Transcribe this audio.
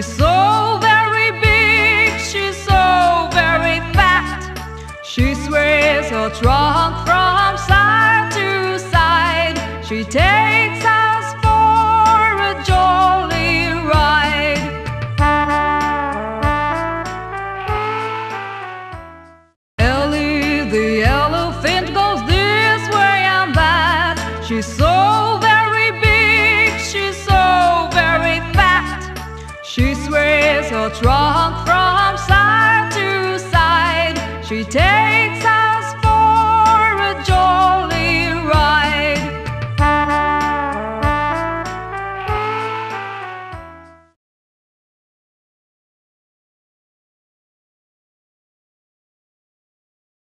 She's so very big, she's so very fat. She sways her trunk from side to side. She takes us for a jolly ride. Elly the elephant goes this way and that. She's so very big, she's so very fat. She sways her trunk